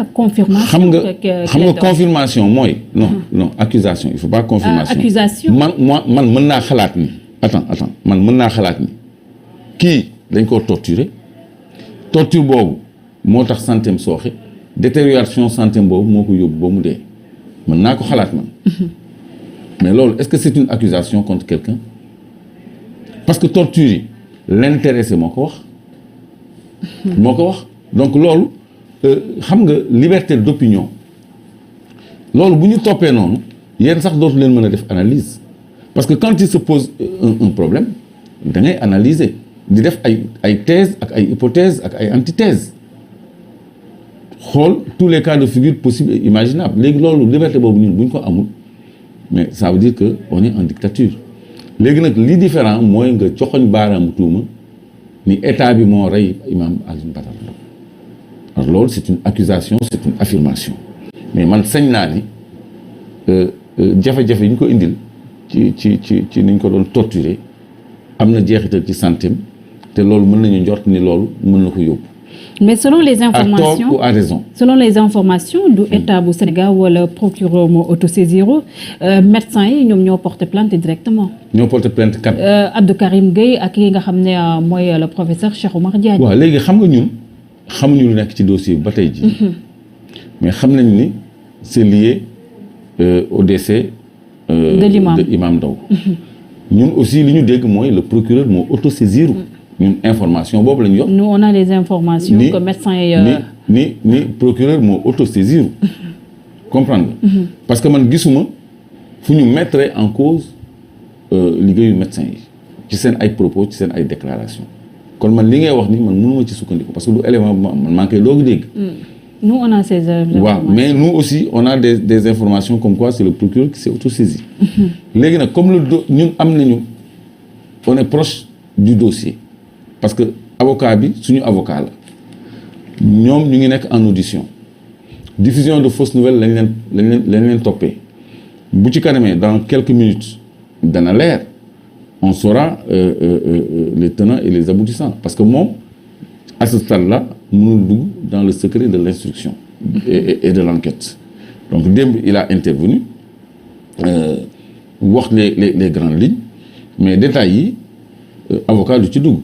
confirmation xam nga confirmation mooy. non accusation il faut pas confirmation. accusation man mën naa xalaat ni. attends man mën naa xalaat ni kii dañ koo torturer torture boobu moo tax santeem sooxe détérioration santeem boobu moo ko yóbbu ba mu dee mën naa ko xalaat man. mais loolu est-ce que c'est une accusation contre quelqu'un parce que torture yi l'intéressé moo ko wax. donc loolu xam nga liberté d'opinion loolu bu ñu toppee noonu yéen sax dootu leen mën a def analyse parce que quand il se pose un problème da ngay analyser di def ay thèses ak ay hypothèses ak ay antithèses xool tous les cas de figure possibles et imaginables léegi loolu liberté boobu ñun bu ñu ko amul mais ça veut dire que on est en dictature léegi nag li différent mooy nga joxoñ baaraamu tuuma ni état bi moo rey Imam Alioune Badara Ndao alors loolu c'est une accusation c'est une affirmation mais man sañ naa ni jafe-jafe yi ñu ko indil ci ni ñu ko doon torturer am na jeexital ci santé te loolu mën nañu njort ni loolu mën na ko yóbbu. mais selon les informations à tort ou à raison. selon les informations du état bu Sénégal wala procureur moo autosaisir médecins yi ñoom ñoo porté plainte directement. ñoo porté plainte kat. Abdou Karim Gueye ak yi nga xam ne mooy le professeur Cheikh Oumar Diagne. waaw léegi xam nga ñun xamuñu lu nekk ci dossier bi ba tey jii. mais xam nañ ni c'est lié au décès. de l'imam Ndao. ñun aussi li ñu dégg mooy le procureur moo autosaisir. ñun information boobu la ñu yor. nous on a les informations que médecins yi. ni procureur moo autosaisir. comprendre nga. parce que man gisuma fu ñu mettre en cause liggéeyu médecins yi ci seen ay propos ci seen ay déclarations kon man li ngay wax ni man mënuma ci sukkandiku parce que du élément bu man maa ngi koy doog dégg. nous on a ces informations. waaw mais nous aussi on a des informations comme quoi c'est le procureur qui s'est autosaisi. léegi nag comme ñun am nañu on est proche du dossier. parce que avocat bi suñu avocat la ñoom ñu ngi nekk en audition diffusion de fausses nouvelles lañ leen toppee bu ci kanamee dans quelques minutes dana leer on saura les tenants et les aboutissants parce que moom à ce stade-là mënul dugg dans le secret de l'instruction et de l'enquête donc démb il a intervenu wax les grandes lignes mais détails yi avocat du ci dugg.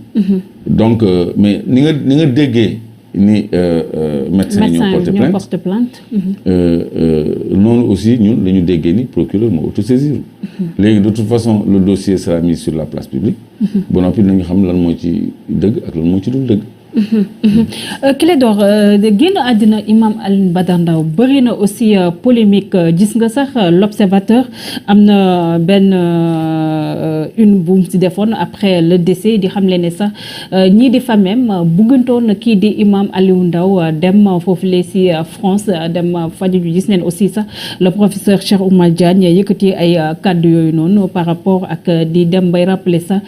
donc mais ni nga déggee ni médecins yi ñoo porté plainte. noonu aussi ñun la ñu déggee ni procureur moo autosaisir. léegi de toute façon le dossier sera mis sur la place publique. ba noppi nañu xam lan moo ci dëgg ak lan moo ci dul dëgg. Clédor génn àddina Imam Alioune Badara Ndao bëri na aussi polémique gis nga sax l'observateur am na benn une bu mu ci defoon après le décès di xam le ne sax ñii di famem buggantoon kii di Imam Alioune Ndao dem foofu lee si France dem faju ju gis neen aussi sax le professeur Cheikh Oumar Diagne yëkkati ay kàddu yooyu noonu par rapport ak di dem bay rappeler sax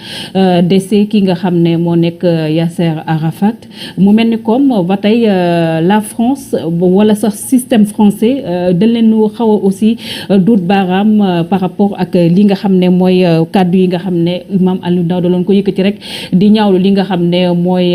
décès ki nga xam ne moo nekk Yasser Arafat mu mel ni comme ba tey la France wala sax système français dañ leen xaw a aussi duut baaraam par rapport ak li nga xam ne mooy kàddu yi nga xam ne Imam Alioune Ndao da loon ko yëkkati rek di ñaawlu li nga xam ne mooy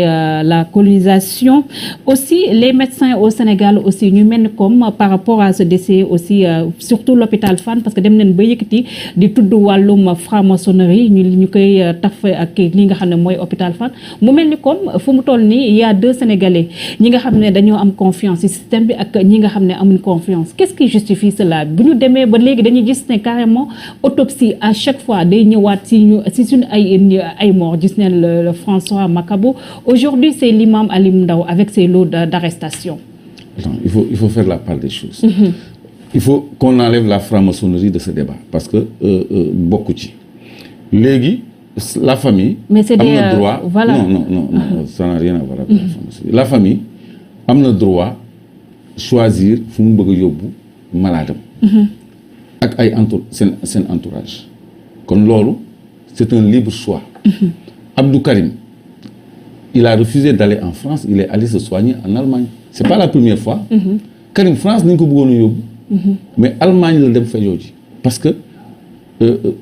la colonisation aussi les médecins au Sénégal aussi ñu mel ni comme par rapport à ce décès aussi surtout l'hôpital Fann parce que dem nañ ba yëkkati di tudd wàllum franc-maçonnerie ñu koy taf ak li nga xam ne mooy hôpital Fann mu mel ni comme fu mu toll nii il y a deux Sénégalais ñi nga xam ne dañoo am confiance ci système bi ak ñi nga xam ne amuñ confiance qu'est-ce qui justifie cela bu ñu demee ba léegi dañuy gis ne carrément autopsie à chaque fois day ñëwaat ci suñu ay mort gis ne le François Mancabou aujourd'hui c'est l'imam Alioune Ndao avec ses lots d'arrestation. Attends, il faut faire la part des choses. Il faut qu'on enlève la franc-maçonnerie de ce débat parce que bokku ci léegi la famille. mais c'est am na droit voilà. non ça n'a rien à voir avec la franc-maçonnerie. La famille am na droit choisir fu mu bëgg a yóbbu malade am ak ay seen entourage kon loolu c'est un libre choix. Abdou Karim il a refusé d'aller en France il est allé se soigner en Allemagne c'est pas la première fois. Karim France nañ ko bëggoon a yóbbu. mais Allemagne la dem fajoo ji parce que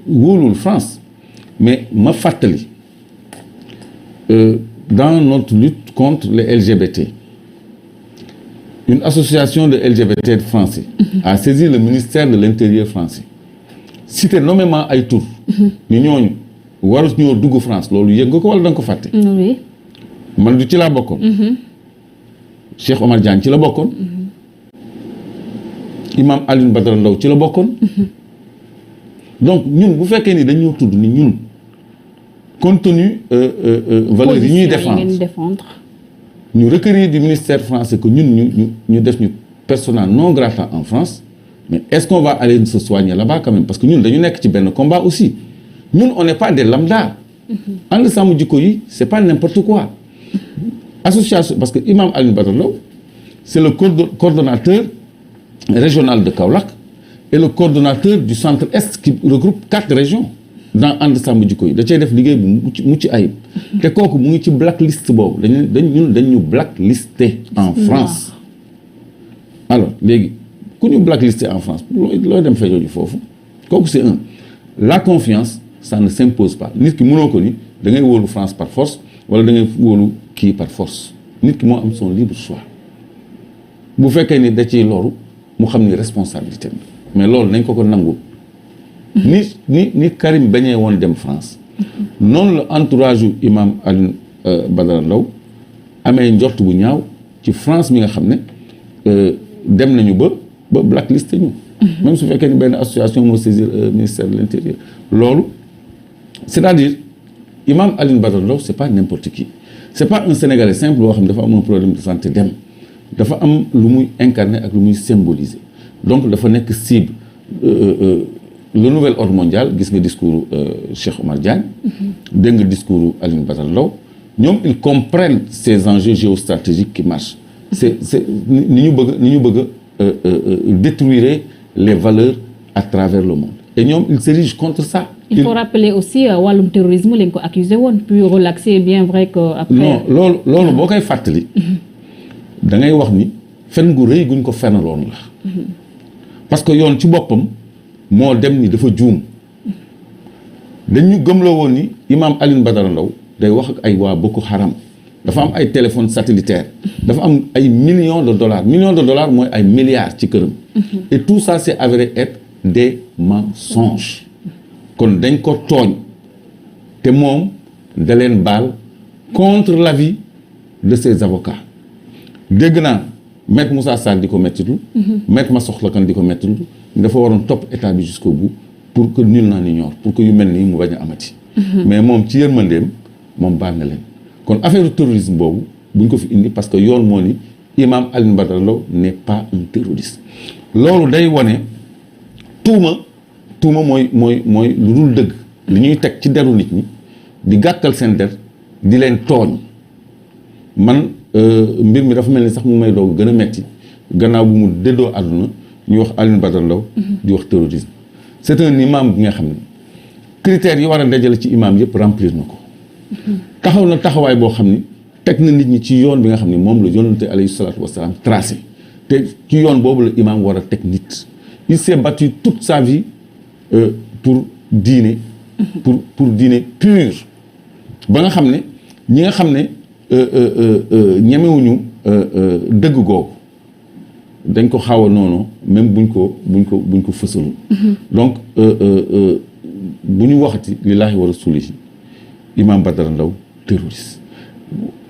wóolul France mais ma fàttali dans notre lutte contre les LGBT une association de LGBT français a saisi le ministère de l'Intérieur français cité nommément ay tur ni ñooñu warut ñoo dugg France loolu yëg nga ko wala da nga ko fàtte oui. man du ci laa bokkoon Cheikh Omar Diagne ci la bokkoon Imam Alioune Badara Ndao ci la bokkoon donc ñun bu fekkee ni dañoo tudd ni ñun compte tenu valeurs yi ñuy défendre ñu requérir du ministère français que ñun ñu def ñu persona non grata en France mais est-ce qu'on va aller se soigner là-bas quand même parce que ñun dañu nekk ci benn combat aussi ñun on n'est pas des lambda ànd sàmm jikko yi c'est pas n'importe quoi association parce que Imam Alioune Badara Ndao c'est le coordonnateur régional de Kaolack et le coordonnateur du centre est qui regroupe 4 régions dans ànd sàmm jikko yi da cay def liggéey bu mucc ayib te kooku mu ngi ci blacklist boobu dañu blacklisté en France alors léegi ku ñu blacklisté en France looy dem fay jooju foofu kooku c'est un la confiance ça ne s'impose pas nit ki mënoo ko ni da ngay wóolu France par force wala da ngay wóolu kii par force nit ki moo am son libre choix bu fekkee ni da ciy loru mu xam ni responsabilité mais loolu nañ ko nangu ni Karim bañee woon dem France noonu la entourage yu Imam Alioune Badara Ndao amee njort bu ñaaw ci France mi nga xam ne dem nañu ba blacklisté ñu même su fekkee ni benn association moo saisir ministère de l'Intérieur loolu c'est-à-dire Imam Alioune Badara Ndao c'est pas n'importe qui c'est pas un Sénégalais simple boo xam ne dafa am un problème de santé dem dafa am lu muy incarner ak lu muy symboliser donc dafa nekk cible le nouvel ordre mondial gis nga discours Cheikh Omar Diagne dégg nga discours Alioune Badara Ndao ñoom ils comprennent ces enjeux géostratégiques qui marchent c'est ni ñu bëgg détruire les valeurs à travers le monde et ñoom ils s'érigent contre ça. Il faut rappeler aussi wàllum terrorisme lañ ko accusé woon puis relaxé bien vrai que après. non loolu boo koy fàttali da ngay wax ni fen gu rëy guñ ko fenaloon la parce que yoon ci boppam moo dem ni dafa juum dañu gëmloo woon ni Imam Alioune Badara Ndao day wax ak ay waa Boko Haram dafa am ay téléphones satellitaires dafa am ay millions de dollars mooy ay milliards ci këram et tout ça s'est avéré être des mensonges kon dañ ko tooñ te moom da leen baal contre l'avis de ses avocats dégg naa maître Moussa Sarr di ko mettitlu maître Massokhla Kane di ko mettitlu dafa waroon topp état bi jusqu'au bout pour que nul n'en ignore pour que yu mel nii mu bañ a amati mais moom ci yërmandeem moom baal na leen kon affaire terrorisme boobu buñ ko fi indi parce que yoon moo ni Imam Alioune Badara Ndao n'est pas un terroriste loolu day wane tuuma mooy lu dul dëgg li ñuy teg ci deru nit ñi di gàkkal seen der di leen tooñ man mbir mi dafa mel ni sax mu may doog gën a metti gannaaw bu mu déddoo àdduna ñu wax Alioune Badara Ndao di wax terrorisme c'est un imam bi nga xam ne critères yi war a dajale ci imam yëpp remplir na ko taxaw na taxawaay boo xam ni teg na nit ñi ci yoon bi nga xam ne moom la yonente alayhi salaatu wasalaam tracé te ci yoon boobu la imam war a teg nit il s'est battu toute sa vie pour diine pour diine pur ba nga xam ne ñi nga xam ne ñemewuñu dëgg googu dañ ko xaw a noonu même buñ ko fësalu donc bu ñu waxati lillaahi wa rasuulihi Imam Badara Ndao terroriste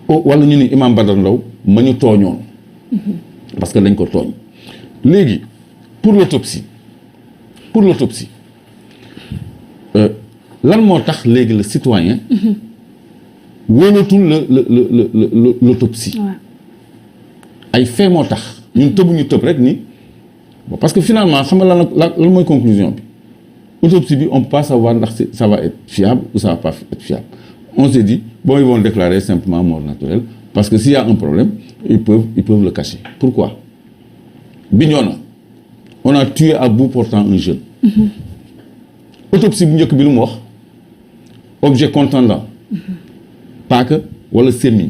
wala ñu ni Imam Badara Ndao ma ñu tooñoon parce que dañ ko tooñ léegi pour l'autopsie lan moo tax léegi le citoyen wóolatul l'autopsie ay fait moo tax ñun tëbuñu tëb rek ni bon parce que finalement xam nga lan mooy conclusion bi autopsie bi on peut pas savoir ndax ça va être fiable ou ça va pas être fiable on s'est dit bon ils vont déclarer simplement mort naturelle parce que s'il y a un problème ils peuvent le cacher pourquoi Bignona on a tué à bout portant un jeune autopsie bu njëkk bi lu mu wax objet contendant paaka wala sémmiñ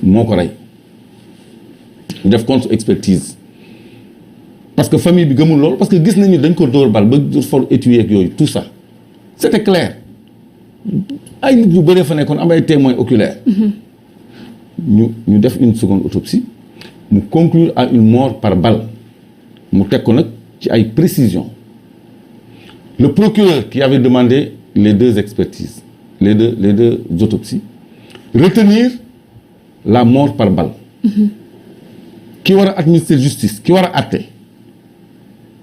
moo ko rey def contre expertise parce que famille bi gëmul loolu parce que gis nañu dañ ko dóor bal ba for étui ak yooyu tout ça c'était clair ay nit yu bëree fa nekkoon am ay témoins oculaires ñu def une seconde autopsie mu conclure à une mort par balle mu teg ko nag ci ay précisions le procureur qui avait demandé les deux expertises les deux autopsies retenir la mort par balle ki war a administrer justice ki war a àtte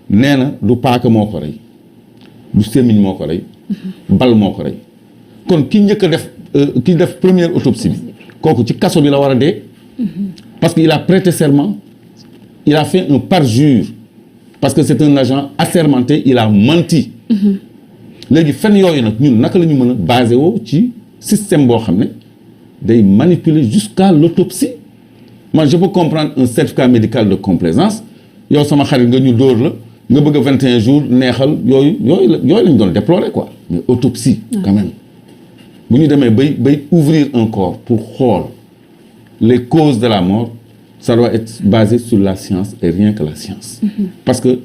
nee na du paaka moo ko rey du sémmiñ moo ko rey bal moo ko rey kon ki njëkk a def ki def première autopsie bi kooku ci kaso bi la war a dee parce que il a prêté serment il a fait un parjure parce que c'est un agent assermenté il a menti léegi fen yooyu nag ñun naka la ñu mën a basé woo ci système boo xam ne day manipuler jusqu'à l'autopsie moi je peux comprendre un certificat médical de complaisance yow sama xarit nga ñu dóor la nga bëgg a 21 jours neexal yooyu lañ doon déplorer quoi mais autopsie quand même bu ñu demee bay ouvrir un corps pour xool les causes de la mort ça doit être basé sur la science et rien que la science parce que